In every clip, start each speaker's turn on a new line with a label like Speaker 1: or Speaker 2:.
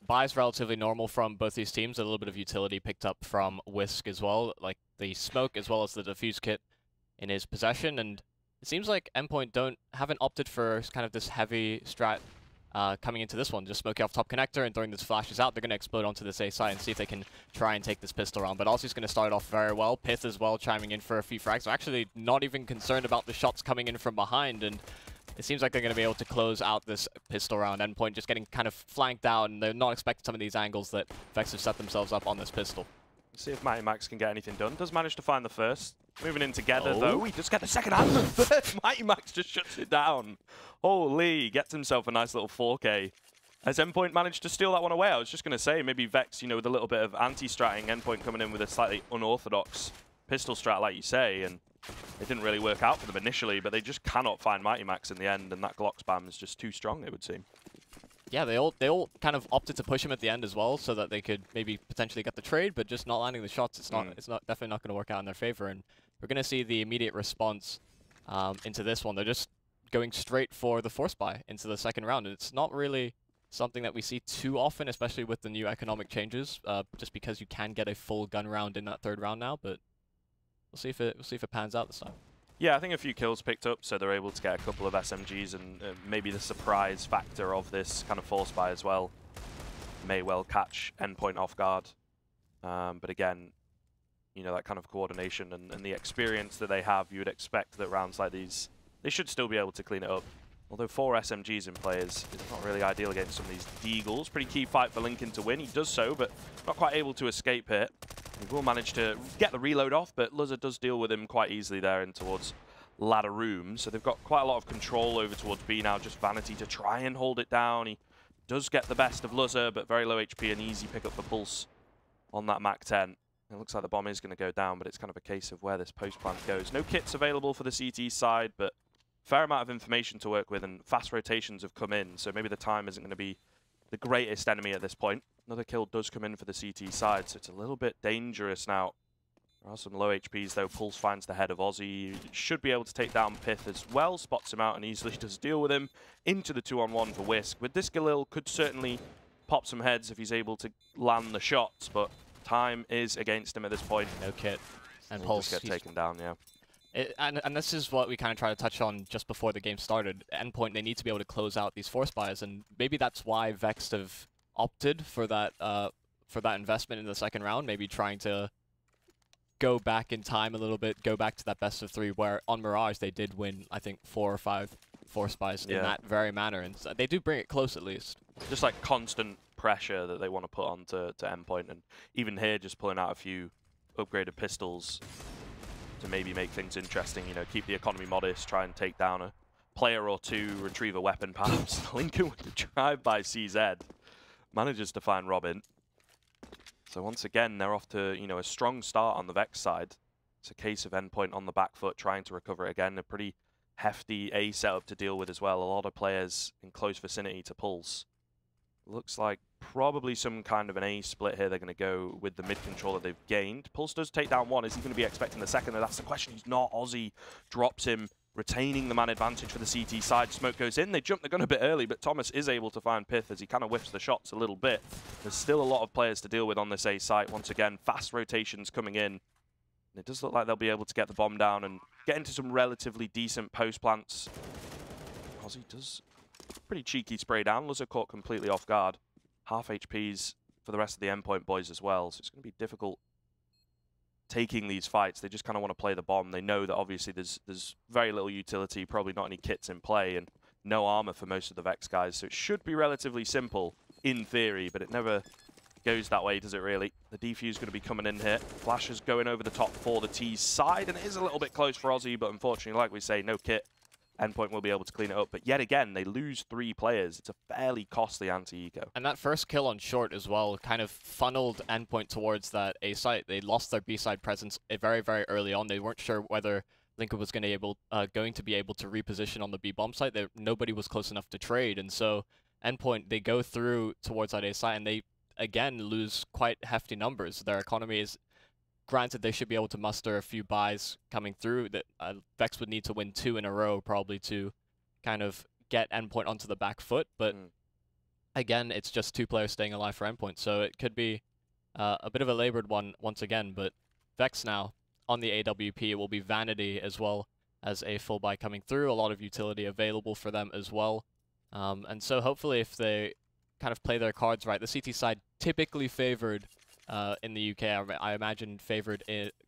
Speaker 1: buys relatively normal from both these teams. A little bit of utility picked up from Whisk as well, like the smoke as well as the defuse kit in his possession. And it seems like Endpoint haven't opted for kind of this heavy strat coming into this one, just smoking off top connector and throwing these flashes out. They're going to explode onto this A side and see if they can try and take this pistol round. But Aussie's going to start off very well. Pith as well chiming in for a few frags. They're actually not even concerned about the shots coming in from behind, and it seems like they're going to be able to close out this pistol round. Endpoint just getting kind of flanked out, and they're not expecting some of these angles that Vex have set themselves up on this pistol.
Speaker 2: See if Mighty Max can get anything done. Does manage to find the first. Moving in together, though. He does get the second and the third. Mighty Max just shuts it down. Holy, gets himself a nice little 4K. Has Endpoint managed to steal that one away? I was just going to say, maybe Vex, with a little bit of anti-stratting, Endpoint coming in with a slightly unorthodox pistol strat, like you say, and it didn't really work out for them initially, but they just cannot find Mighty Max in the end, and that Glock spam is just too strong, it would seem.
Speaker 1: Yeah, they all kind of opted to push him at the end as well, so that they could maybe potentially get the trade, but just not landing the shots. It's definitely not going to work out in their favor, and we're going to see the immediate response into this one. They're just going straight for the force buy into the second round, and it's not really something that we see too often, especially with the new economic changes, just because you can get a full gun round in that third round now. But we'll see if it pans out this time.
Speaker 2: Yeah, I think a few kills picked up, so they're able to get a couple of SMGs, and maybe the surprise factor of this kind of force buy as well may well catch Endpoint off guard. But again, that kind of coordination and the experience that they have, you would expect that rounds like these, they should still be able to clean it up. Although 4 SMGs in play is not really ideal against some of these Deagles. Pretty key fight for Lincoln to win. He does so, but not quite able to escape here. He will manage to get the reload off, but Luzza does deal with him quite easily there in towards ladder room. So they've got quite a lot of control over towards B now. Just Vanity to try and hold it down. He does get the best of Luzza, but very low HP, an easy pick up for Pulse on that Mac-10. It looks like the bomb is going to go down, but it's kind of a case of where this post plant goes. No kits available for the CT side, but fair amount of information to work with, and fast rotations have come in, so maybe the time isn't going to be the greatest enemy at this point. Another kill does come in for the CT side, so it's a little bit dangerous now. There are some low HPs though. Pulse finds the head of Aussie. Should be able to take down Pith as well. Spots him out and easily does deal with him. Into the 2-on-1 for Whisk. With this Galil could certainly pop some heads if he's able to land the shots, but time is against him at this point.
Speaker 1: No kit. And
Speaker 2: He'll
Speaker 1: Pulse
Speaker 2: just get taken down, yeah.
Speaker 1: And this is what we kind of try to touch on just before the game started. Endpoint, they need to be able to close out these force buys, and maybe that's why Vexed have opted for that investment in the second round, maybe trying to go back in time a little bit, go back to that best of 3, where on Mirage they did win, I think, 4 or 5 force buys in that very manner, and so they do bring it close at least.
Speaker 2: Just like constant pressure that they want to put on to Endpoint, and even here just pulling out a few upgraded pistols to maybe make things interesting, keep the economy modest, try and take down a player or two, retrieve a weapon perhaps. Lincoln with the drive by CZ manages to find Robin. So once again, they're off to, a strong start on the Vex side. It's a case of Endpoint on the back foot, trying to recover it again. A pretty hefty A setup to deal with as well. A lot of players in close vicinity to Pulse. Looks like probably some kind of an A split here. They're going to go with the mid control that they've gained. Pulse does take down one. Is he going to be expecting the second? And that's the question. He's not. Aussie drops him, retaining the man advantage for the CT side. Smoke goes in. They jump the gun a bit early, but Thomas is able to find Pith as he kind of whiffs the shots a little bit. There's still a lot of players to deal with on this A site. Once again, fast rotations coming in. It does look like they'll be able to get the bomb down and get into some relatively decent post plants. Aussie does pretty cheeky spray down. Luzza caught completely off guard. Half HPs for the rest of the Endpoint boys as well, so it's going to be difficult taking these fights. They just kind of want to play the bomb. They know that obviously there's very little utility, probably not any kits in play, and no armor for most of the Vex guys, so it should be relatively simple in theory, but it never goes that way, does it really? The defuse going to be coming in here. Flash is going over the top for the T side, and it is a little bit close for Aussie, but unfortunately, like we say, no kit. Endpoint will be able to clean it up, but yet again, they lose 3 players. It's a fairly costly anti-eco.
Speaker 1: And that first kill on short as well kind of funneled Endpoint towards that A site. They lost their B side presence very, very early on. They weren't sure whether Lincoln was going to be able to reposition on the B bomb site. Nobody was close enough to trade, and so Endpoint, they go through towards that A site, and they again lose quite hefty numbers. Their economy is, granted, they should be able to muster a few buys coming through. That Vex would need to win 2 in a row probably to kind of get Endpoint onto the back foot. But again, it's just 2 players staying alive for Endpoint, so it could be a bit of a labored one once again, but Vex now on the AWP. It will be Vanity as well as a full buy coming through, a lot of utility available for them as well. And so hopefully if they kind of play their cards right, the CT side typically favored in the UK, I imagine favored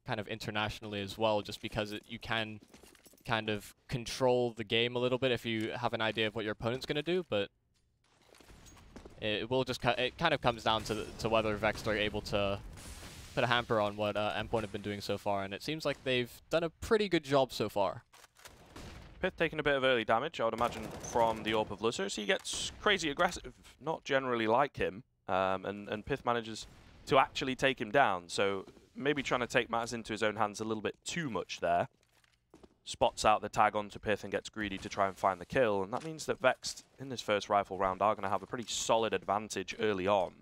Speaker 1: kind of internationally as well, just because you can kind of control the game a little bit if you have an idea of what your opponent's going to do, but it will just it kind of comes down to whether Vexed are able to put a hamper on what Endpoint have been doing so far, and it seems like they've done a pretty good job so far.
Speaker 2: Pith taking a bit of early damage, I would imagine, from the AWP of Luzzers. He gets crazy aggressive, not generally like him, and Pith manages to actually take him down, so maybe trying to take matters into his own hands a little bit too much there. Spots out the tag onto Pith and gets greedy to try and find the kill, and that means that Vexed, in this first rifle round, are going to have a pretty solid advantage early on.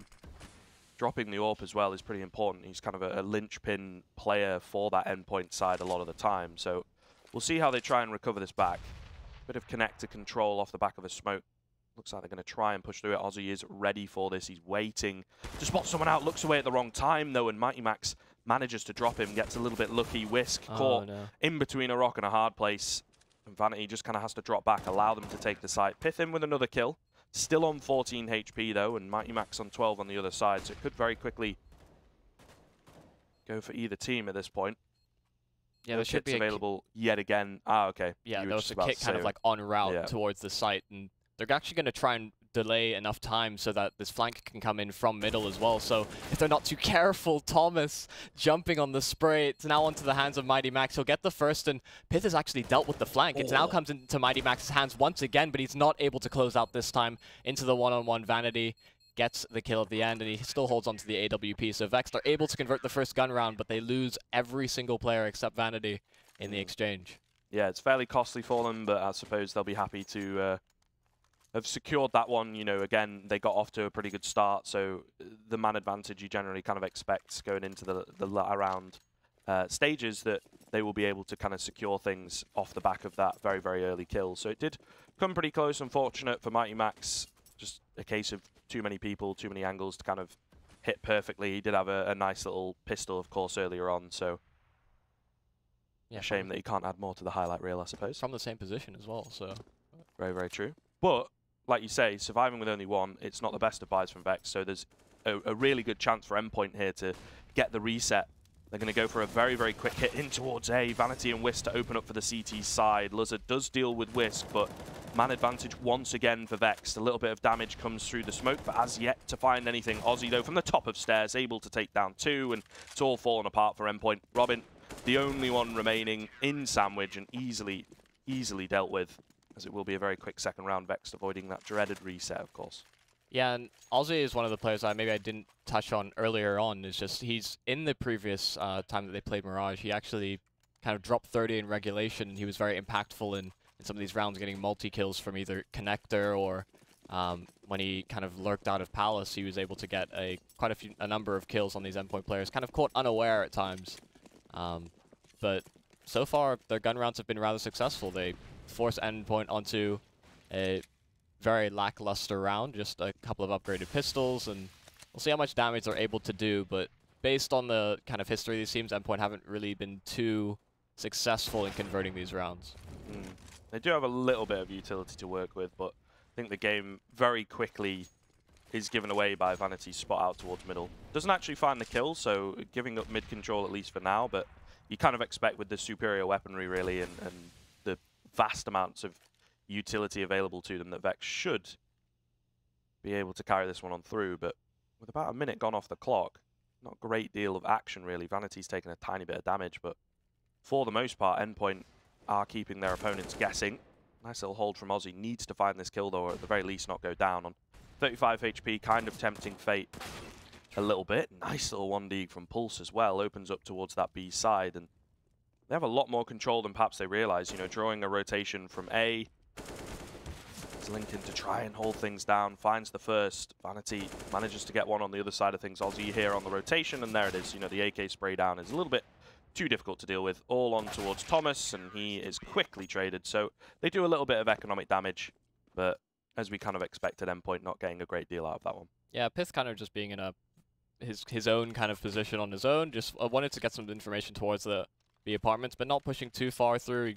Speaker 2: Dropping the AWP as well is pretty important. He's kind of a linchpin player for that Endpoint side a lot of the time, so we'll see how they try and recover this back. Bit of connector control off the back of a smoke. Looks like they're going to try and push through it. Ozzy is ready for this. He's waiting to spot someone out. Looks away at the wrong time, though, and Mighty Max manages to drop him. Gets a little bit lucky. Whisk caught in between a rock and a hard place. And Vanity just kind of has to drop back, allow them to take the site. Pith in with another kill. Still on 14 HP, though, and Mighty Max on 12 on the other side. So it could very quickly go for either team at this point.
Speaker 1: Yeah, there should be
Speaker 2: available yet again. Ah, okay.
Speaker 1: Yeah, there was a kit kind of like en route towards the site, and they're actually going to try and delay enough time so that this flank can come in from middle as well. So if they're not too careful, Thomas jumping on the spray. It's now onto the hands of Mighty Max. He'll get the first, and Pith has actually dealt with the flank. It now comes into Mighty Max's hands once again, but he's not able to close out this time into the one-on-one. Vanity gets the kill at the end, and he still holds onto the AWP. So Vexed are able to convert the first gun round, but they lose every single player except Vanity in the exchange.
Speaker 2: Yeah, it's fairly costly for them, but I suppose they'll be happy to have secured that one. You know, again, they got off to a pretty good start, so the man advantage you generally kind of expect going into the latter round stages, that they will be able to kind of secure things off the back of that very, very early kill. So it did come pretty close. Unfortunate for Mighty Max, just a case of too many people, too many angles to kind of hit perfectly. He did have a nice little pistol, of course, earlier on, so yeah, a shame that he can't add more to the highlight reel, I suppose.
Speaker 1: From the same position as well, so.
Speaker 2: Very, very true. But like you say, surviving with only one, it's not the best of buys from Vex, so there's a really good chance for Endpoint here to get the reset. They're going to go for a very, very quick hit in towards A. Vanity and Whisk to open up for the CT side. Luzard does deal with Whisk, but man advantage once again for Vex. A little bit of damage comes through the smoke, but as yet to find anything. Ozzy, though, from the top of stairs, able to take down 2, and it's all fallen apart for Endpoint. Robin, the only one remaining in Sandwich, and easily dealt with, as it will be a very quick second round. Vex avoiding that dreaded reset, of course.
Speaker 1: Yeah, and Ozzy is one of the players I didn't touch on earlier on. It's just he's in the previous time that they played Mirage, he actually kind of dropped 30 in regulation, and he was very impactful in some of these rounds, getting multi-kills from either Connector or when he kind of lurked out of Palace, he was able to get quite a number of kills on these Endpoint players, kind of caught unaware at times. But so far, their gun rounds have been rather successful. They force Endpoint onto a very lackluster round, just a couple of upgraded pistols, and we'll see how much damage they're able to do, but based on the kind of history of these teams, Endpoint haven't really been too successful in converting these rounds.
Speaker 2: They do have a little bit of utility to work with, but I think the game very quickly is given away by Vanity's spot out towards middle. Doesn't actually find the kill, so giving up mid control at least for now, but you kind of expect with the superior weaponry really, and the vast amounts of utility available to them, that Vex should be able to carry this one on through. But with about a minute gone off the clock, not a great deal of action really. Vanity's taken a tiny bit of damage, but for the most part, Endpoint are keeping their opponents guessing. Nice little hold from Ozzy. Needs to find this kill though, or at the very least not go down. On 35 HP, kind of tempting fate a little bit. Nice little 1D from Pulse as well. Opens up towards that B side, and they have a lot more control than perhaps they realize. You know, drawing a rotation from A. Lincoln to try and hold things down, finds the first. Vanity manages to get one on the other side of things. Ozzy here on the rotation, and there it is. You know, the AK spray down is a little bit too difficult to deal with. All on towards Thomas, and he is quickly traded. So they do a little bit of economic damage, but as we kind of expected, Endpoint not getting a great deal out of that one.
Speaker 1: Yeah, Pith kind of just being in his own kind of position on his own. Just wanted to get some information towards the apartments, but not pushing too far through.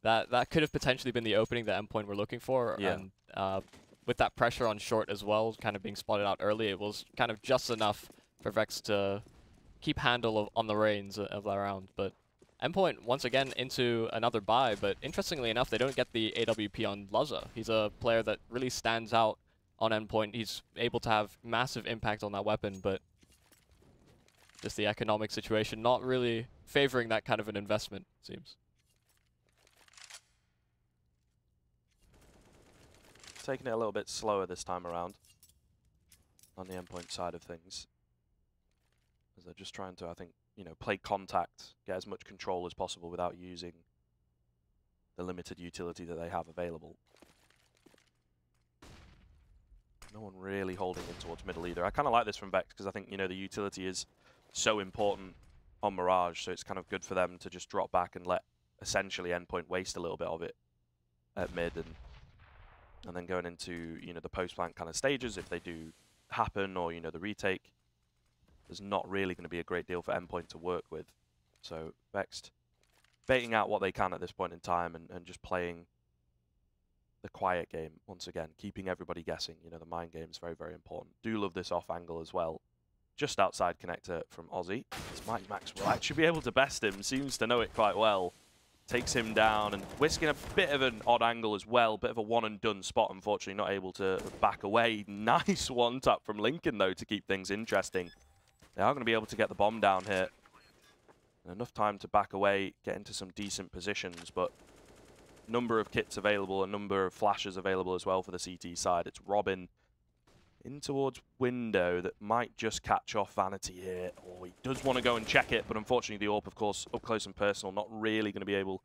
Speaker 1: That could have potentially been the opening that Endpoint were looking for.
Speaker 2: Yeah.
Speaker 1: And with that pressure on short as well, kind of being spotted out early, it was kind of just enough for Vex to keep handle on the reins of that round. But Endpoint, once again, into another buy, but interestingly enough, they don't get the AWP on Luzza. He's a player that really stands out on Endpoint. He's able to have massive impact on that weapon, but just the economic situation not really favoring that kind of an investment, it seems.
Speaker 2: Taking it a little bit slower this time around on the Endpoint side of things. As they're just trying to, I think, you know, play contact, get as much control as possible without using the limited utility that they have available. No one really holding in towards middle either. I kind of like this from Vex because I think, you know, the utility is so important on Mirage, so it's kind of good for them to just drop back and let essentially Endpoint waste a little bit of it at mid, and then going into, you know, the post-plant kind of stages, if they do happen, or, you know, the retake, there's not really going to be a great deal for Endpoint to work with. So Vexed baiting out what they can at this point in time and just playing the quiet game once again, keeping everybody guessing. You know, the mind game is very, very important. Do love this off angle as well. Just outside connector from Aussie. This Mighty Max will actually be able to best him, seems to know it quite well. Takes him down, and whisking a bit of an odd angle as well. Bit of a one and done spot, unfortunately not able to back away. Nice one tap from Lincoln though to keep things interesting. They are going to be able to get the bomb down here. And enough time to back away, get into some decent positions, but number of kits available, a number of flashes available as well for the CT side. It's Robin in towards window that might just catch off Vanity here. Oh, he does want to go and check it, but unfortunately the AWP, of course, up close and personal, not really going to be able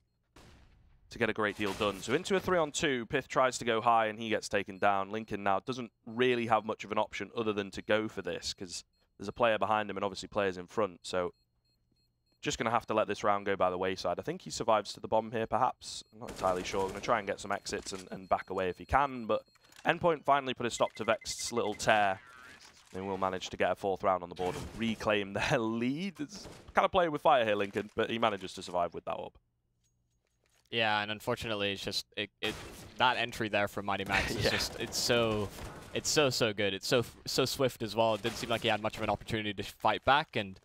Speaker 2: to get a great deal done. So into a 3-on-2, Pith tries to go high and he gets taken down. Lincoln now doesn't really have much of an option other than to go for this, because there's a player behind him and obviously players in front. So just going to have to let this round go by the wayside. I think he survives to the bomb here, perhaps. I'm not entirely sure. Going to try and get some exits and back away if he can, but Endpoint finally put a stop to Vexed's little tear. They will manage to get a 4th round on the board and reclaim their lead. It's kind of playing with fire here, Lincoln, but he manages to survive with that orb.
Speaker 1: Yeah, and unfortunately, it's just that entry there from Mighty Max is just it's so good. It's so swift as well. It didn't seem like he had much of an opportunity to fight back, and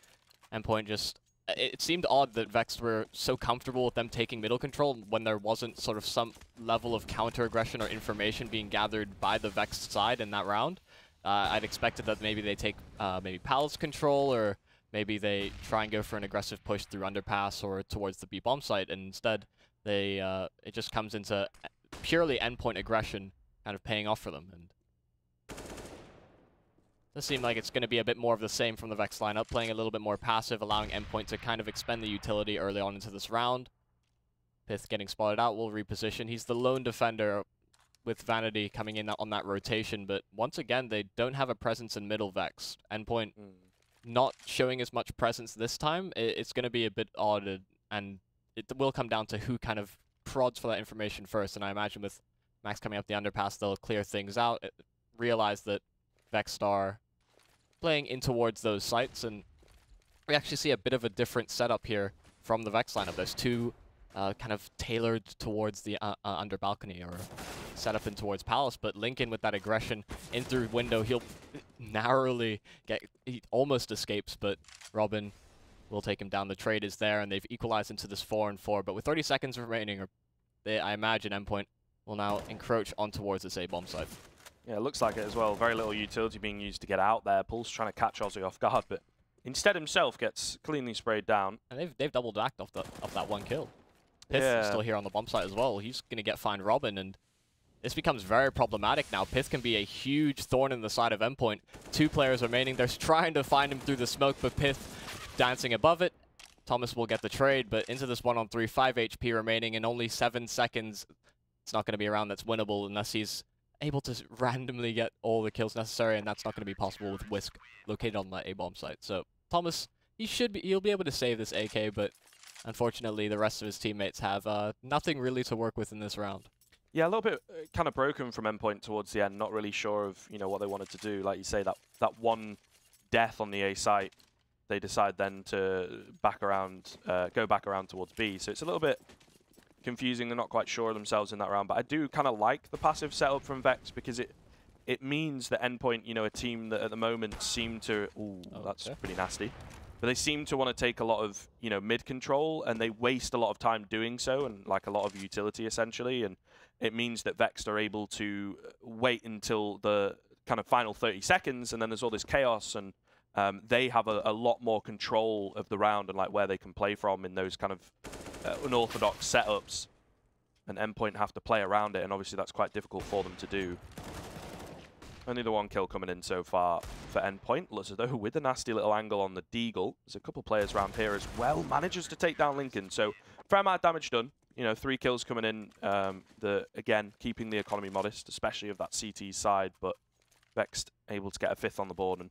Speaker 1: Endpoint just. It seemed odd that Vex were so comfortable with them taking middle control when there wasn't sort of some level of counter-aggression or information being gathered by the Vex side in that round. I'd expected that maybe they take maybe Pal's control, or maybe they try and go for an aggressive push through underpass or towards the B-bomb site, and instead they it just comes into purely Endpoint aggression kind of paying off for them. And it seemed like it's going to be a bit more of the same from the Vex lineup, playing a little bit more passive, allowing Endpoint to kind of expend the utility early on into this round. Pith getting spotted out, will reposition. He's the lone defender with Vanity coming in on that rotation, but once again, they don't have a presence in middle Vex. Endpoint not showing as much presence this time. It's going to be a bit odd, and it will come down to who kind of prods for that information first, and I imagine with Max coming up the underpass, they'll clear things out, realize that Vex are playing in towards those sites, and we actually see a bit of a different setup here from the Vex lineup. There's two kind of tailored towards the under balcony, or set up in towards Palace, but Lincoln with that aggression in through window, he'll narrowly he almost escapes, but Robin will take him down. The trade is there, and they've equalized into this 4-on-4, but with 30 seconds remaining, I imagine Endpoint will now encroach on towards this A-bomb site.
Speaker 2: Yeah, it looks like it as well. Very little utility being used to get out there. Pulse trying to catch Aussie off guard, but instead himself gets cleanly sprayed down.
Speaker 1: And they've double backed off that one kill. Pith is still here on the bomb site as well. He's going to find Robin, and this becomes very problematic now. Pith can be a huge thorn in the side of Endpoint. 2 players remaining. They're trying to find him through the smoke, but Pith dancing above it. Thomas will get the trade, but into this 1-on-3, 5 HP remaining in only 7 seconds. It's not going to be a round that's winnable unless he's able to randomly get all the kills necessary, and that's not going to be possible with Whisk located on that A-bomb site. So Thomas, he'll be able to save this AK, but unfortunately the rest of his teammates have nothing really to work with in this round.
Speaker 2: Yeah, a little bit kind of broken from Endpoint towards the end. Not really sure of what they wanted to do. Like you say, that one death on the A site, they decide then to go back around towards B. So it's a little bit confusing. They're not quite sure of themselves in that round. But I do kind of like the passive setup from Vex because it means that Endpoint, a team that at the moment seem to... Ooh, that's pretty nasty. But they seem to want to take a lot of, mid control, and they waste a lot of time doing so, and like a lot of utility essentially. And it means that Vexed are able to wait until the kind of final 30 seconds, and then there's all this chaos, and they have a lot more control of the round and like where they can play from in those kind of unorthodox setups. And Endpoint have to play around it, and obviously that's quite difficult for them to do. Only the one kill coming in so far for Endpoint. Luzzo with a nasty little angle on the Deagle. There's a couple players around here as well. Manages to take down Lincoln. So fair amount of damage done. 3 kills coming in. Again, keeping the economy modest, especially of that CT side. But Vexed able to get a 5th on the board and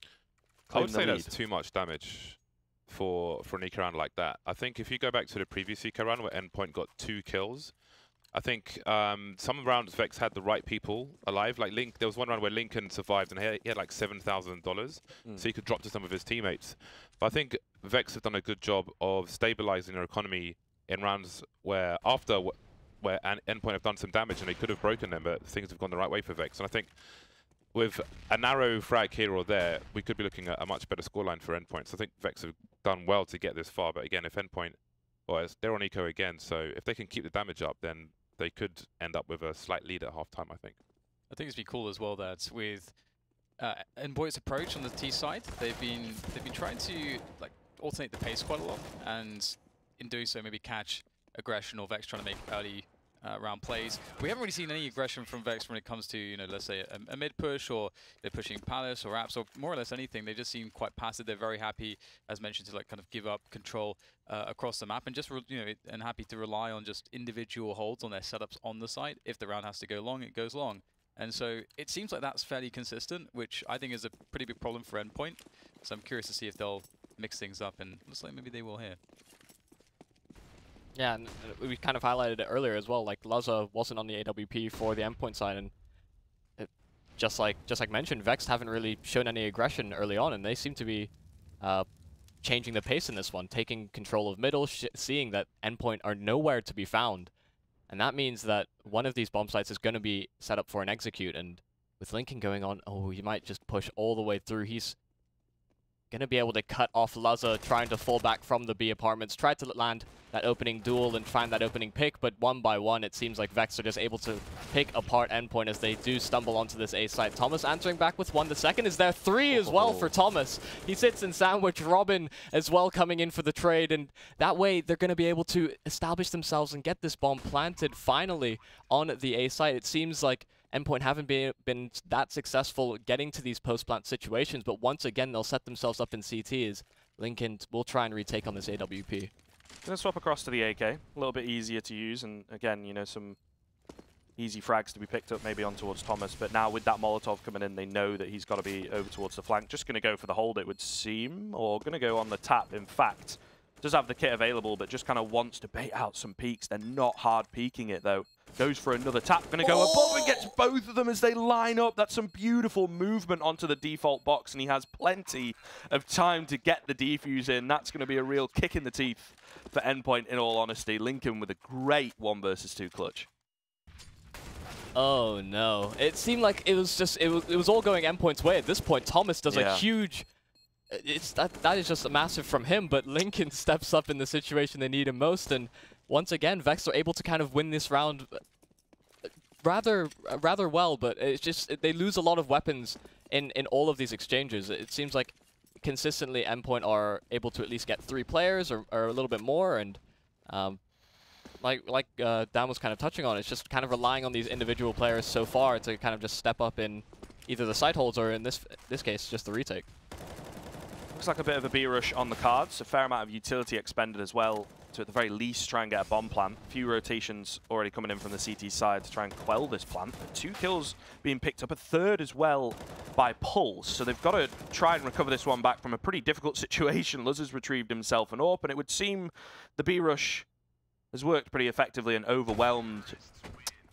Speaker 3: I would
Speaker 2: claim
Speaker 3: say
Speaker 2: the lead.
Speaker 3: that's too much damage for an eco round like that. I think if you go back to the previous eco round where Endpoint got 2 kills, I think some rounds Vex had the right people alive. Like there was one round where Lincoln survived and he had like $7,000, so he could drop to some of his teammates. But I think Vex have done a good job of stabilizing their economy in rounds where where Endpoint have done some damage and they could have broken them, but things have gone the right way for Vex. And I think with a narrow frag here or there, we could be looking at a much better scoreline for Endpoint. So I think Vex have done well to get this far. But again, if Endpoint, they're on eco again, so if they can keep the damage up, then they could end up with a slight lead at halftime, I think.
Speaker 4: I think it's been cool as well that with Endpoint's approach on the T side, they've been trying to like alternate the pace quite a lot, and in doing so maybe catch aggression or Vex trying to make early round plays. We haven't really seen any aggression from Vex when it comes to, let's say a mid push, or they're pushing Palace or Apps or more or less anything. They just seem quite passive. They're very happy, as mentioned, to like kind of give up control across the map, and just and happy to rely on just individual holds on their setups on the site. If the round has to go long, it goes long. And so it seems like that's fairly consistent, which I think is a pretty big problem for Endpoint. So I'm curious to see if they'll mix things up, and looks like maybe they will here.
Speaker 1: Yeah, and we kind of highlighted it earlier as well. Like Luzzo wasn't on the AWP for the Endpoint side, and just like mentioned, Vexed haven't really shown any aggression early on, and they seem to be changing the pace in this one, taking control of middle, seeing that Endpoint are nowhere to be found, and that means that one of these bomb sites is going to be set up for an execute. And with Lincoln going on, he might just push all the way through. He's going to be able to cut off Luzzo, trying to fall back from the B apartments, try to land that opening duel and find that opening pick, but one by one, it seems like Vex are just able to pick apart Endpoint as they do stumble onto this A site. Thomas answering back with 1. The second is there 3 as well for Thomas. He sits in sandwich. Robin as well coming in for the trade, and that way they're going to be able to establish themselves and get this bomb planted finally on the A site. It seems like Endpoint haven't been that successful getting to these post-plant situations, but once again, they'll set themselves up in CT as Lincoln will try and retake on this AWP.
Speaker 2: Going to swap across to the AK. A little bit easier to use, and again, some easy frags to be picked up maybe on towards Thomas. But now with that Molotov coming in, they know that he's got to be over towards the flank. Just going to go for the hold, it would seem, or going to go on the tap, in fact. Does have the kit available, but just kind of wants to bait out some peaks. They're not hard peeking it, though. Goes for another tap. Going to go above and gets both of them as they line up. That's some beautiful movement onto the default box, and he has plenty of time to get the defuse in. That's going to be a real kick in the teeth for Endpoint, in all honesty. Lincoln with a great 1 versus 2 clutch.
Speaker 1: Oh, no. It seemed like it was all going Endpoint's way. At this point, Thomas does a huge... That is just massive from him, but Lincoln steps up in the situation they need him most, and once again, Vex are able to kind of win this round rather well, but it's just they lose a lot of weapons in all of these exchanges. It seems like consistently Endpoint are able to at least get 3 players or a little bit more, and like Dan was kind of touching on, it's just kind of relying on these individual players so far to kind of just step up in either the side holds or in this case just the retake.
Speaker 2: Looks like a bit of a B rush on the cards. A fair amount of utility expended as well to, at the very least, try and get a bomb plan. A few rotations already coming in from the CT side to try and quell this plan. 2 kills being picked up, a 3rd as well by Pulse. So they've got to try and recover this one back from a pretty difficult situation. Luz has retrieved himself an AWP, and it would seem the B rush has worked pretty effectively and overwhelmed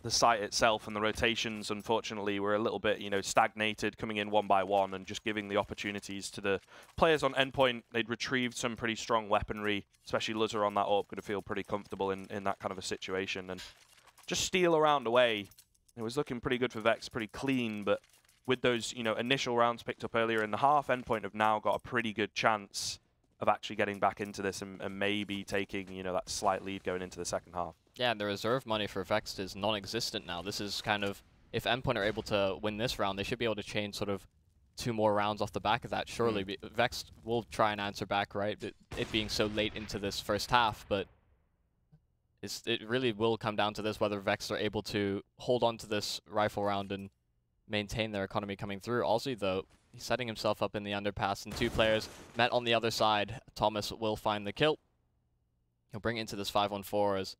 Speaker 2: the site itself and the rotations, unfortunately, were a little bit, you know, stagnated, coming in one by one and just giving the opportunities to the players on Endpoint. They'd retrieved some pretty strong weaponry, especially Luzzer on that AWP, going to feel pretty comfortable in that kind of a situation. And just steal around away. It was looking pretty good for Vex, pretty clean, but with those, you know, initial rounds picked up earlier in the half, Endpoint have now got a pretty good chance of actually getting back into this and maybe taking, you know, that slight lead going into the second half.
Speaker 1: Yeah, and the reserve money for Vexed is non-existent now. This is kind of, if Endpoint are able to win this round, they should be able to chain sort of 2 more rounds off the back of that, surely. Vexed will try and answer back, right? It being so late into this first half, but it really will come down to this, whether Vexed are able to hold on to this rifle round and maintain their economy coming through. Aussie, though, he's setting himself up in the underpass, and 2 players met on the other side. Thomas will find the kill. He'll bring it into this 5-on-4 as,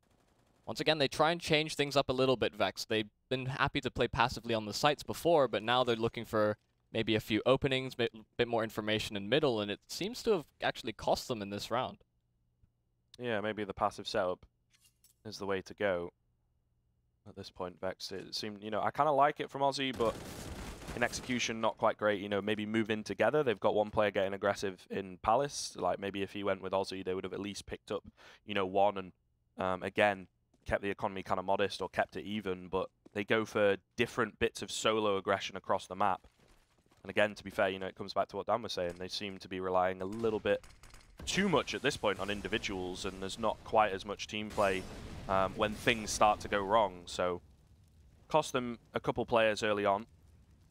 Speaker 1: once again, they try and change things up a little bit, Vex. They've been happy to play passively on the sites before, but now they're looking for maybe a few openings, a bit more information in middle, and it seems to have actually cost them in this round.
Speaker 2: Yeah, maybe the passive setup is the way to go at this point, Vex. It seemed, you know, I kind of like it from Aussie, but in execution, not quite great. You know, maybe move in together. They've got one player getting aggressive in Palace. Like, maybe if he went with Aussie, they would have at least picked up, you know, one and, again, kept the economy kind of modest or kept it even, but they go for different bits of solo aggression across the map. And again, to be fair, you know, it comes back to what Dan was saying. They seem to be relying a little bit too much at this point on individuals, and there's not quite as much team play when things start to go wrong. So, cost them a couple players early on.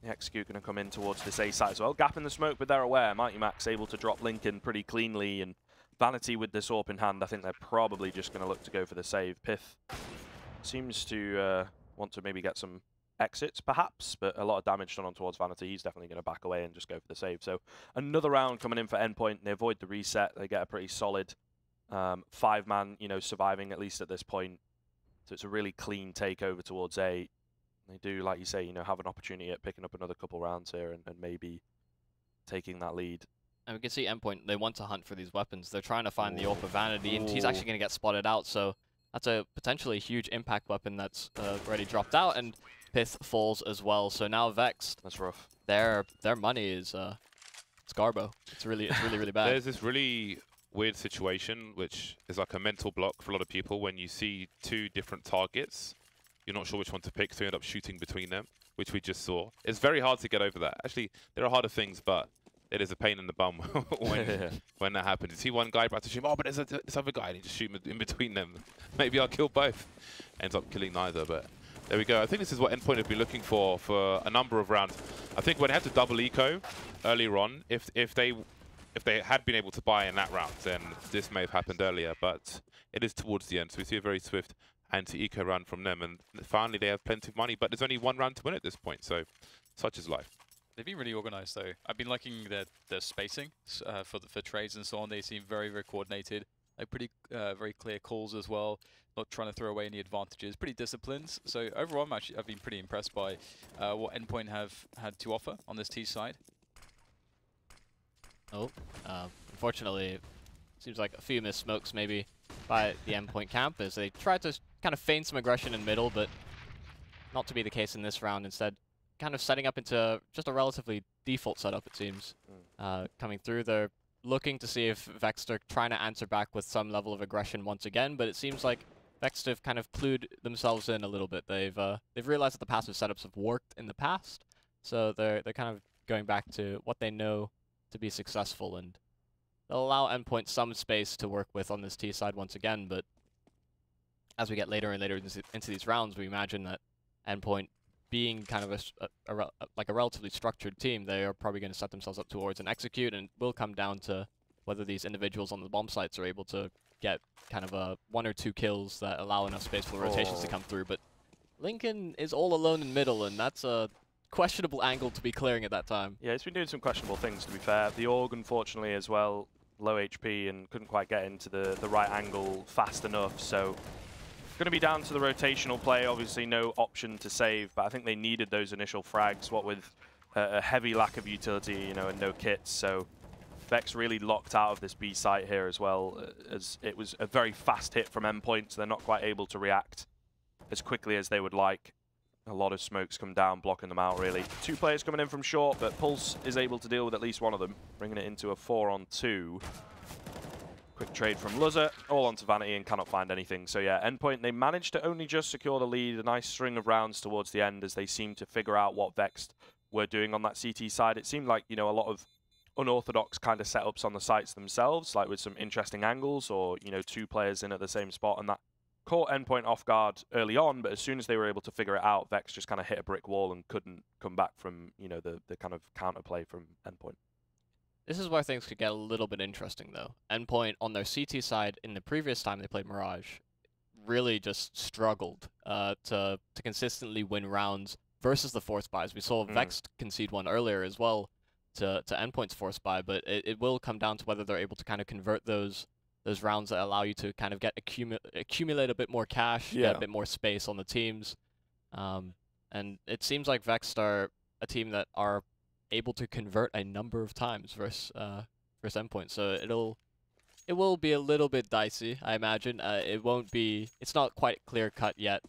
Speaker 2: The Execute going to come in towards this A site as well. Gap in the smoke, but they're aware. Mighty Max able to drop Lincoln pretty cleanly, and Vanity with this AWP in hand, I think they're probably just going to look to go for the save. Pith seems to want to maybe get some exits, perhaps, but a lot of damage done on towards Vanity. He's definitely going to back away and just go for the save. So another round coming in for Endpoint. They avoid the reset. They get a pretty solid 5-man, you know, surviving at least at this point. So it's a really clean takeover towards A. They do, like you say, you know, have an opportunity at picking up another couple rounds here and maybe taking that lead.
Speaker 1: And we can see Endpoint, they want to hunt for these weapons. They're trying to find the AWP of Vanity, and he's actually going to get spotted out, so that's a potentially huge impact weapon that's already dropped out, and Pith falls as well. So now Vexed,
Speaker 2: that's rough.
Speaker 1: Their money is it's garbo. It's really bad.
Speaker 3: There's this really weird situation, which is like a mental block for a lot of people when you see 2 different targets. You're not sure which one to pick, so you end up shooting between them, which we just saw. It's very hard to get over that. Actually, there are harder things, but it is a pain in the bum when that happens. You see one guy about to shoot, oh, but there's this other guy, and you just shoot in between them. Maybe I'll kill both. Ends up killing neither, but there we go. I think this is what Endpoint have been looking for a number of rounds. I think when they had to double eco earlier on, if they had been able to buy in that round, then this may have happened earlier, but it is towards the end, so we see a very swift anti-eco round from them, and finally they have plenty of money, but there's only 1 round to win at this point, so such is life.
Speaker 4: They've been really organized, though. I've been liking their spacing for trades and so on. They seem very, very coordinated. Like pretty very clear calls as well. Not trying to throw away any advantages. Pretty disciplined. So overall, I've been pretty impressed by what Endpoint have had to offer on this T side.
Speaker 1: Oh, unfortunately, it seems like a few missed smokes maybe by the Endpoint camp as they tried to kind of feign some aggression in middle, but not to be the case in this round. Instead, kind of setting up into just a relatively default setup, it seems. Coming through, they're looking to see if Vexed are trying to answer back with some level of aggression once again, but it seems like Vexed have kind of clued themselves in a little bit. They've realized that the passive setups have worked in the past, so they're kind of going back to what they know to be successful, and they'll allow Endpoint some space to work with on this T side once again, but as we get later and later into these rounds, we imagine that Endpoint, being kind of like a relatively structured team, they are probably going to set themselves up towards an execute, and will come down to whether these individuals on the bomb sites are able to get kind of 1 or 2 kills that allow enough space for the rotations to come through. But Lincoln is all alone in middle, and that's a questionable angle to be clearing at that time.
Speaker 2: Yeah, it's been doing some questionable things, to be fair. The AUG, unfortunately, as well, low HP and couldn't quite get into the right angle fast enough, so going to be down to the rotational play. Obviously no option to save, but I think they needed those initial frags, what with a heavy lack of utility, you know, and no kits. So Vex really locked out of this B site here as well, as it was a very fast hit from Endpoint, so they're not quite able to react as quickly as they would like. A lot of smokes come down, blocking them out, really. 2 players coming in from short, but Pulse is able to deal with at least one of them, bringing it into a 4-on-2. Quick trade from Luzzer, all onto Vanity, and cannot find anything. So yeah, Endpoint, they managed to only just secure the lead. A nice string of rounds towards the end as they seemed to figure out what Vexed were doing on that CT side. It seemed like, you know, a lot of unorthodox kind of setups on the sites themselves, like with some interesting angles or, you know, 2 players in at the same spot, and that caught Endpoint off guard early on, but as soon as they were able to figure it out, Vex just kind of hit a brick wall and couldn't come back from, you know, the kind of counterplay from Endpoint.
Speaker 1: This is where things could get a little bit interesting, though. Endpoint, on their CT side, in the previous time they played Mirage, really just struggled to consistently win rounds versus the force buys. We saw Vex concede one earlier as well to Endpoint's force buy, but it will come down to whether they're able to kind of convert those rounds that allow you to kind of get accumulate a bit more cash, get a bit more space on the teams. And it seems like Vexed are a team that are able to convert a number of times versus Endpoint. So it will be a little bit dicey, I imagine. It's not quite clear cut yet.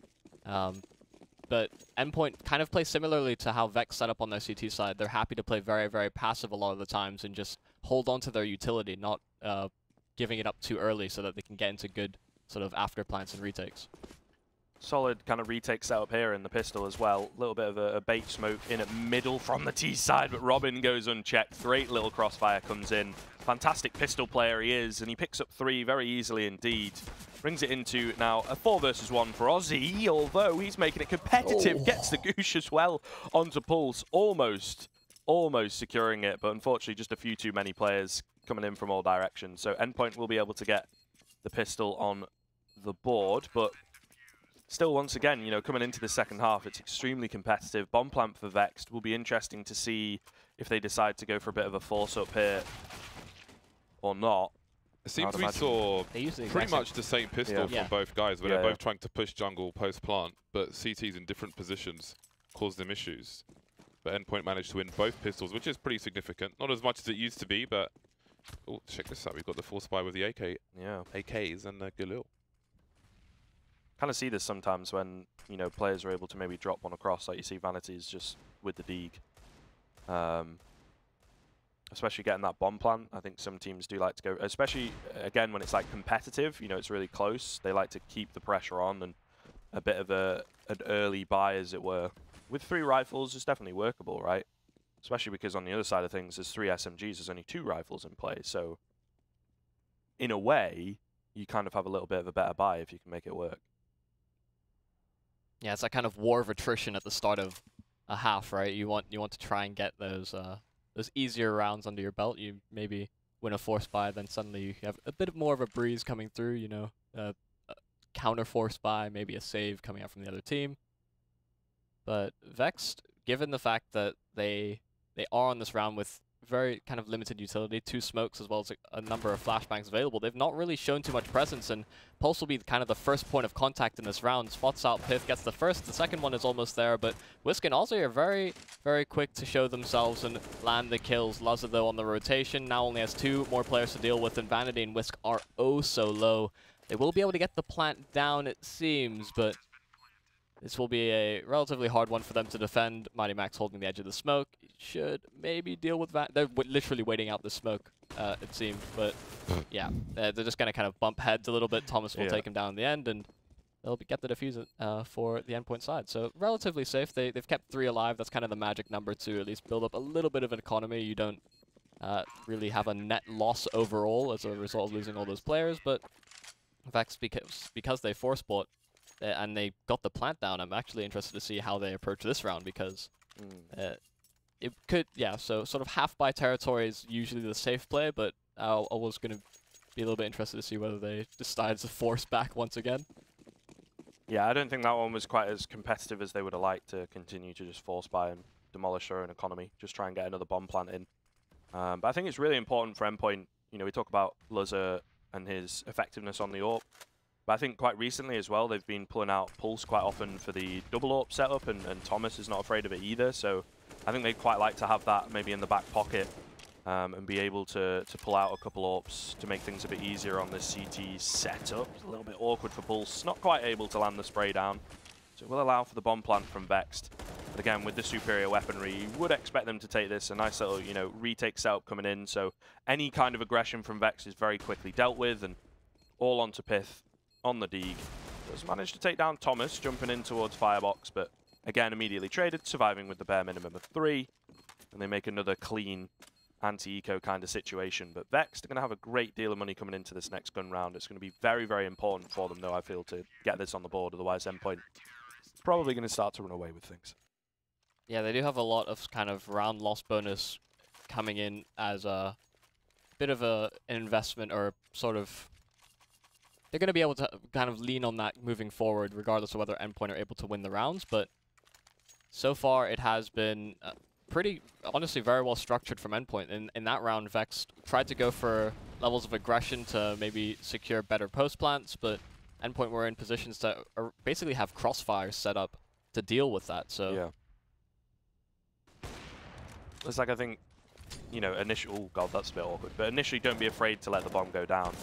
Speaker 1: But Endpoint kind of plays similarly to how Vex set up on their CT side. They're happy to play very, very passive a lot of the times and just hold on to their utility, not giving it up too early so that they can get into good sort of after plants and retakes.
Speaker 2: Solid kind of retake setup here in the pistol as well. A little bit of a bait smoke in at middle from the T side, but Robin goes unchecked. Great little crossfire comes in. Fantastic pistol player he is, and he picks up 3 very easily indeed. Brings it into now a 4 versus 1 for Ozzy, although he's making it competitive. Gets the Goosh as well onto Pulse. Almost securing it, but unfortunately just a few too many players coming in from all directions. So Endpoint will be able to get the pistol on the board, but still, once again, you know, coming into the second half, it's extremely competitive. Bomb plant for Vexed will be interesting to see if they decide to go for a bit of a force up here or not.
Speaker 3: It seems we saw pretty much the same pistol from both guys, but they're both trying to push jungle post-plant, but CTs in different positions caused them issues. But Endpoint managed to win both pistols, which is pretty significant. Not as much as it used to be, but... Oh, check this out. We've got the force buy with the AKs and the Galil.
Speaker 2: Kind of see this sometimes when, you know, players are able to maybe drop one across, like you see Vanity's just with the Deeg. Especially getting that bomb plant. I think some teams do like to go, especially, again, when it's like competitive, you know, it's really close. They like to keep the pressure on, and a bit of an early buy, as it were. With 3 rifles, it's definitely workable, right? Especially because on the other side of things, there's 3 SMGs, there's only 2 rifles in play. So, in a way, you kind of have a little bit of a better buy if you can make it work.
Speaker 1: Yeah, it's that kind of war of attrition at the start of a half, right? You want to try and get those easier rounds under your belt. You maybe win a force buy, then suddenly you have a bit more of a breeze coming through. You know, a counter force buy, maybe a save coming out from the other team. But Vexed, given the fact that they are on this round with very kind of limited utility, 2 smokes as well as a number of flashbangs available, they've not really shown too much presence, and Pulse will be kind of the first point of contact in this round. Spots out Piff, gets the first, the second one is almost there, but Whisk and Ozzy are very, very quick to show themselves and land the kills. Luzzer, though, on the rotation, now only has 2 more players to deal with, and Vanity and Whisk are oh so low. They will be able to get the plant down, it seems, but this will be a relatively hard one for them to defend. Mighty Max holding the edge of the smoke. Should maybe deal with that. They're literally waiting out the smoke, it seems. But yeah, they're just going to kind of bump heads a little bit. Thomas will take him down in the end, and they'll get the defuse for the Endpoint side. So relatively safe. They've kept 3 alive. That's kind of the magic number to at least build up a little bit of an economy. You don't really have a net loss overall as a result of losing all those players. But in fact, because they force bought, and they got the plant down, I'm actually interested to see how they approach this round, because it could, so sort of half by territory is usually the safe play, but I was going to be a little bit interested to see whether they decide to force back once again.
Speaker 2: Yeah, I don't think that one was quite as competitive as they would have liked to continue to just force buy and demolish their own economy, just try and get another bomb plant in. But I think it's really important for Endpoint. You know, we talk about Luzzer and his effectiveness on the AWP, but I think quite recently as well, they've been pulling out Pulse quite often for the double AWP setup, and Thomas is not afraid of it either. So I think they'd quite like to have that maybe in the back pocket, and be able to pull out a couple AWPs to make things a bit easier on this CT setup. It's a little bit awkward for Pulse, not quite able to land the spray down. So it will allow for the bomb plant from Vexed. But again, with the superior weaponry, you would expect them to take this. A nice little, retake setup coming in. So any kind of aggression from Vexed is very quickly dealt with, and all onto Pith on the Deeg. Does manage to take down Thomas, jumping in towards Firebox, but again, immediately traded, surviving with the bare minimum of 3. And they make another clean anti-eco kind of situation. But Vexed are going to have a great deal of money coming into this next gun round. It's going to be very, very important for them, though, I feel, to get this on the board. Otherwise, Endpoint is probably going to start to run away with things.
Speaker 1: Yeah, they do have a lot of kind of round loss bonus coming in as a bit of an investment, or sort of... They're going to be able to kind of lean on that moving forward, regardless of whether Endpoint are able to win the rounds. But so far, it has been pretty, honestly, very well structured from Endpoint. In that round, Vexed tried to go for levels of aggression to maybe secure better post plants, but Endpoint were in positions to basically have crossfire set up to deal with that. So
Speaker 2: yeah. It's like, I think, oh god, that's a bit awkward. But initially, don't be afraid to let the bomb go down.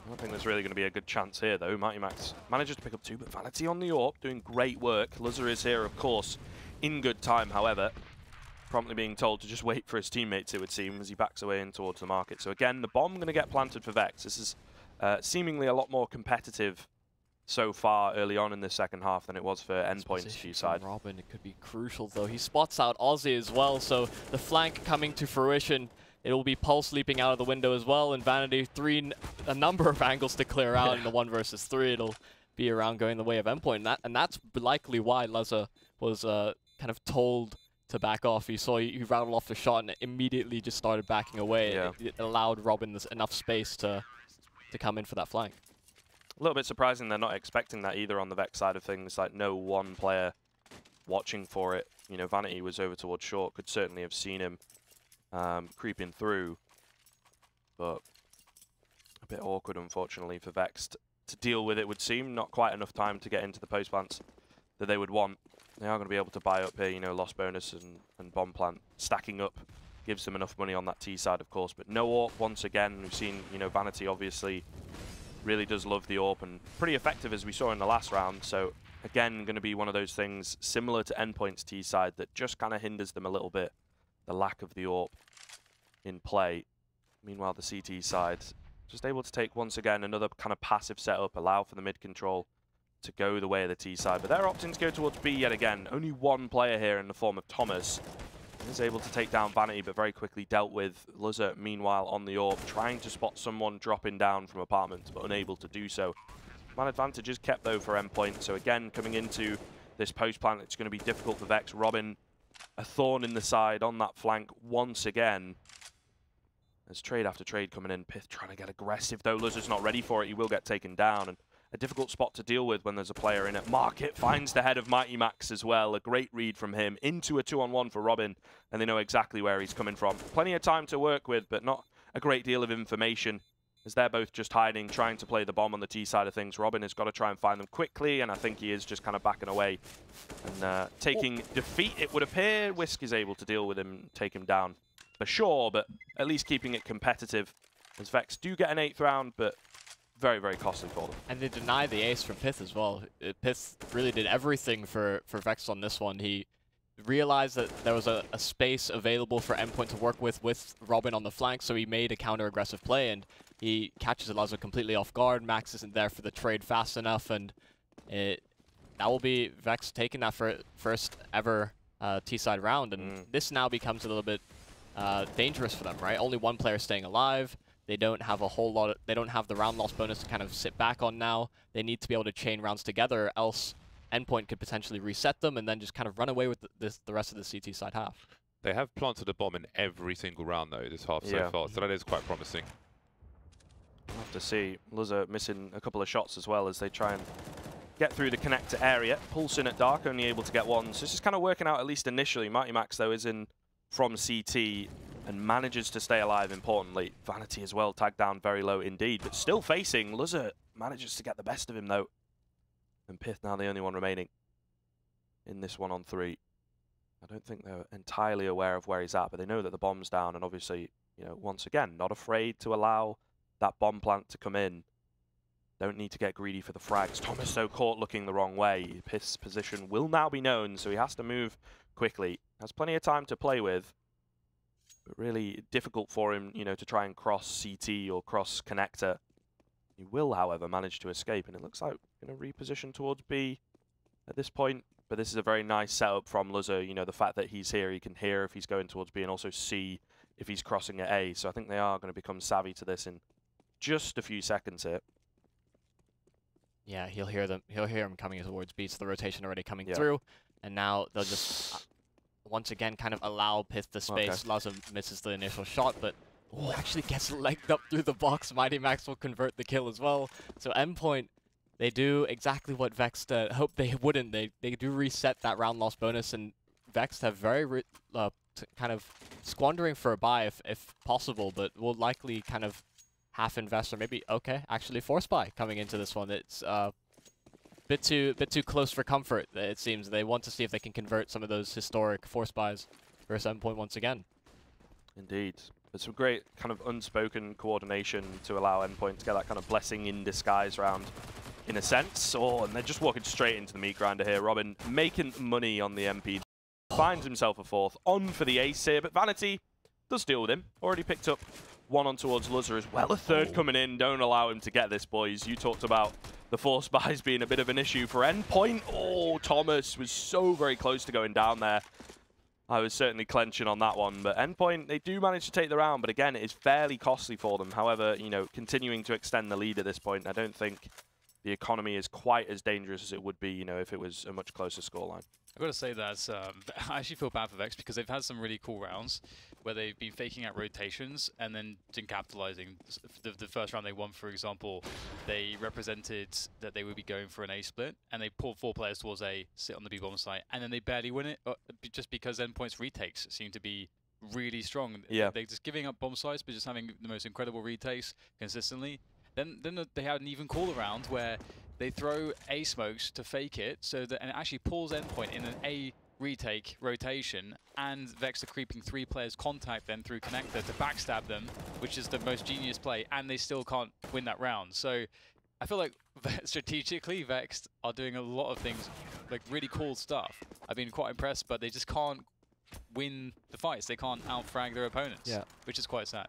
Speaker 2: I don't think there's really going to be a good chance here, though. Mighty Max manages to pick up 2, but Vanity on the AWP, doing great work. Luzzer is here, of course, in good time, however. Promptly being told to just wait for his teammates, it would seem, as he backs away in towards the market. So again, the bomb going to get planted for Vex. This is seemingly a lot more competitive so far early on in the second half than it was for Endpoint's few side.
Speaker 1: Robin, it could be crucial, though. He spots out Aussie as well, so the flank coming to fruition. It will be Pulse leaping out of the window as well, and Vanity a number of angles to clear out in the 1 versus 3. It'll be around going the way of Endpoint, and that's likely why Luzzer was kind of told to back off. You saw he rattled off the shot and immediately just started backing away.
Speaker 2: Yeah.
Speaker 1: It allowed Robin enough space to come in for that flank.
Speaker 2: A little bit surprising they're not expecting that either on the Vex side of things. Like, no one player watching for it. Vanity was over towards short, could certainly have seen him creeping through, but a bit awkward, unfortunately, for Vex to deal with, it would seem. Not quite enough time to get into the post plants that they would want. They are going to be able to buy up here, loss bonus and bomb plant. Stacking up gives them enough money on that T side, of course, but no AWP once again. We've seen, Vanity obviously really does love the AWP, and pretty effective as we saw in the last round. So again, going to be one of those things similar to Endpoint's T side that just kind of hinders them a little bit. The lack of the AWP in play. Meanwhile, the CT side just able to take, once again, another kind of passive setup, allow for the mid control to go the way of the T side. But they're opting to go towards B yet again. Only one player here in the form of Thomas is able to take down Vanity, but very quickly dealt with. Luzzer, meanwhile, on the AWP, trying to spot someone dropping down from apartments, but unable to do so. Man advantage is kept, though, for Endpoint. So again, coming into this post plant, it's going to be difficult for Vex. Robin, a thorn in the side on that flank once again. There's trade after trade coming in. Pith trying to get aggressive, though. Luzzer's not ready for it. He will get taken down. And a difficult spot to deal with when there's a player in it. Market finds the head of Mighty Max as well. A great read from him into a 2-on-1 for Robin. And they know exactly where he's coming from. Plenty of time to work with, but not a great deal of information, as they're both just hiding, trying to play the bomb on the T side of things. Robin has got to try and find them quickly, and I think he is just kind of backing away and taking defeat, it would appear. Whisk is able to deal with him, take him down for sure, but at least keeping it competitive, as Vex do get an 8th round, but very, very costly for them.
Speaker 1: And they deny the ace from Pith as well. Pith really did everything for Vex on this one. He realized that there was a space available for Endpoint to work with Robin on the flank, so he made a counter-aggressive play, and he catches Elazo completely off guard. Max isn't there for the trade fast enough, and that will be Vex taking that first ever T-side round, and this now becomes a little bit dangerous for them, right? Only one player staying alive. They don't have a whole lot they don't have the round loss bonus to kind of sit back on now. They need to be able to chain rounds together, else Endpoint could potentially reset them and then just kind of run away with the rest of the CT side half.
Speaker 3: They have planted a bomb in every single round, though, this half so far, so that is quite promising.
Speaker 2: We'll have to see. Luzzer missing a couple of shots as well as they try and get through the connector area. Pulse in at dark, only able to get one. So this is kind of working out, at least initially. Mighty Max, though, is in from CT and manages to stay alive, importantly. Vanity as well, tagged down very low indeed, but still facing. Luzzer manages to get the best of him, though. And Pith now the only one remaining in this 1-on-3. I don't think they're entirely aware of where he's at, but they know that the bomb's down, and obviously, once again, not afraid to allow that bomb plant to come in. Don't need to get greedy for the frags. Thomas, though, caught looking the wrong way. His position will now be known, so he has to move quickly. Has plenty of time to play with, but really difficult for him, you know, to try and cross CT or cross connector. He will, however, manage to escape, and it looks like going to reposition towards B at this point. But this is a very nice setup from Luzzer. You know, the fact that he's here, he can hear if he's going towards B, and also see if he's crossing at A. So I think they are going to become savvy to this in just a few seconds here.
Speaker 1: Yeah, he'll hear them. He'll hear him coming towards B. So the rotation already coming through, and now they'll just once again kind of allow Pith the space. Okay. Luzzer misses the initial shot, but actually gets legged up through the box. Mighty Max will convert the kill as well. So Endpoint, they do exactly what Vexed hoped they wouldn't. They do reset that round loss bonus, and Vexed have very kind of squandering for a buy if possible, but will likely kind of half invest or maybe actually force buy coming into this one. It's bit too close for comfort. It seems they want to see if they can convert some of those historic force buys versus Endpoint once again.
Speaker 2: Indeed. There's some great kind of unspoken coordination to allow Endpoint to get that kind of blessing in disguise round, in a sense. And they're just walking straight into the meat grinder here. Robin making money on the MP. Finds himself a fourth. On for the ace here, but Vanity does deal with him. Already picked up one on towards Luzzer as well. A third coming in. Don't allow him to get this, boys. You talked about the force buys being a bit of an issue for Endpoint. Oh, Thomas was so very close to going down there. I was certainly clenching on that one, but Endpoint, they do manage to take the round, but again, it is fairly costly for them. However, you know, continuing to extend the lead at this point, I don't think the economy is quite as dangerous as it would be, you know, if it was a much closer scoreline.
Speaker 4: I've got to say that I actually feel bad for Vex because they've had some really cool rounds where they've been faking out rotations and then capitalizing. The first round they won, for example, they represented that they would be going for an A split, and they pulled 4 players towards A, sit on the B bomb site, and then they barely win it just because Endpoint's retakes seem to be really strong.
Speaker 2: Yeah.
Speaker 4: They're just giving up bomb sites, but just having the most incredible retakes consistently. Then they had an even cooler round where they throw A smokes to fake it, and it actually pulls Endpoint in an A retake rotation, and Vex are creeping 3 players contact then through connector to backstab them, which is the most genius play, and they still can't win that round. So I feel like strategically Vex are doing a lot of things, like really cool stuff. I've been quite impressed, but they just can't win the fights. They can't outfrag their opponents, which is quite sad.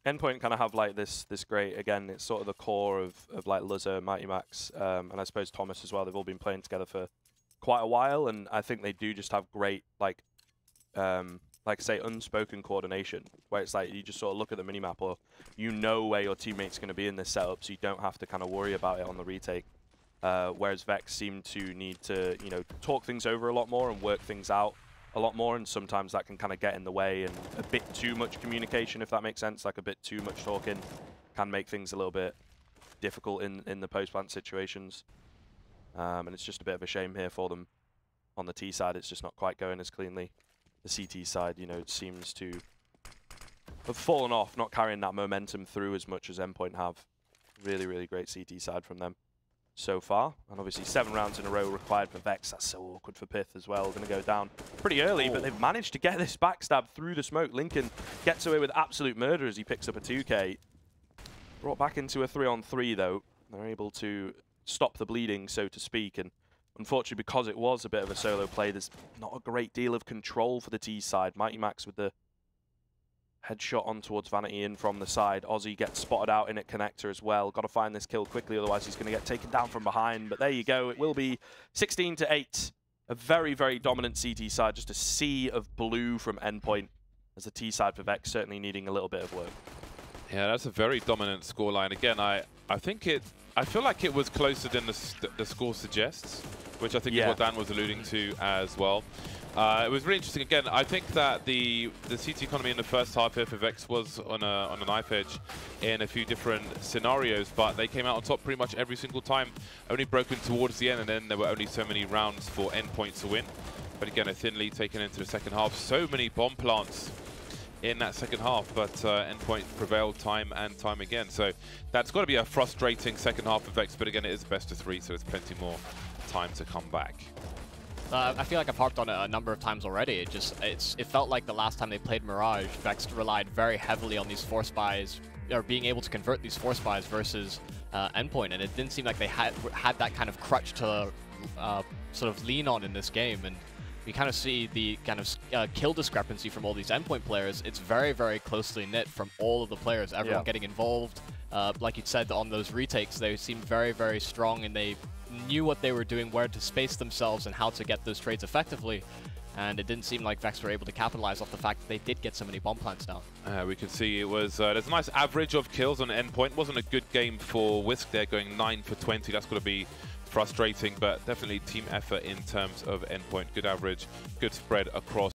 Speaker 2: Endpoint kind of have like this great, again, it's sort of the core of like Luzzer, Mighty Max, and I suppose Thomas as well. They've all been playing together for quite a while, and I think they do just have great, like say, unspoken coordination, where it's like you just sort of look at the minimap, or you know where your teammate's going to be in this setup, so you don't have to kind of worry about it on the retake. Whereas Vex seem to need to, you know, talk things over a lot more and work things out a lot more, and sometimes that can kind of get in the way, and a bit too much communication, if that makes sense, like a bit too much talking can make things a little bit difficult in the post-plant situations. And it's just a bit of a shame here for them on the T side. It's just not quite going as cleanly. The CT side, you know, it seems to have fallen off, not carrying that momentum through as much as Endpoint have. Really, really great CT side from them so far. And obviously 7 rounds in a row required for Vex. That's so awkward for Pith as well. Going to go down pretty early, but they've managed to get this backstab through the smoke. Lincoln gets away with absolute murder as he picks up a 2K. Brought back into a 3-on-3 though. They're able to stop the bleeding, so to speak, and unfortunately, because it was a bit of a solo play, there's not a great deal of control for the T side. Mighty Max with the headshot on towards Vanity in from the side. Ozzy gets spotted out in at connector as well. Got to find this kill quickly, otherwise he's going to get taken down from behind. But there you go. It will be 16-8. A very, very dominant CT side. Just a sea of blue from Endpoint, as the T side for Vex certainly needing a little bit of work.
Speaker 3: Yeah, that's a very dominant scoreline. Again, I feel like it was closer than the score suggests, which I think is what Dan was alluding to as well. It was really interesting. Again, I think that the CT economy in the first half here for Vex was on a knife edge in a few different scenarios, but they came out on top pretty much every single time. Only broken towards the end, and then there were only so many rounds for Endpoint to win. But again, a thin lead taken into the second half. So many bomb plants in that second half, but Endpoint prevailed time and time again. So that's got to be a frustrating second half for Vex, but again, it is best of 3, so there's plenty more time to come back.
Speaker 1: I feel like I've harped on it a number of times already. It felt like the last time they played Mirage, Vex relied very heavily on these force buys, or being able to convert these force buys versus Endpoint, and it didn't seem like they had that kind of crutch to sort of lean on in this game. And we kind of see the kind of kill discrepancy from all these Endpoint players. It's very, very closely knit from all of the players, everyone getting involved. Like you said, on those retakes, they seemed very, very strong, and they knew what they were doing, where to space themselves, and how to get those trades effectively. And it didn't seem like Vex were able to capitalize off the fact that they did get so many bomb plants down.
Speaker 3: We can see it was, there's a nice average of kills on Endpoint. Wasn't a good game for Whisk there, going 9 for 20. That's going to be frustrating, but definitely team effort in terms of Endpoint. Good average, good spread across.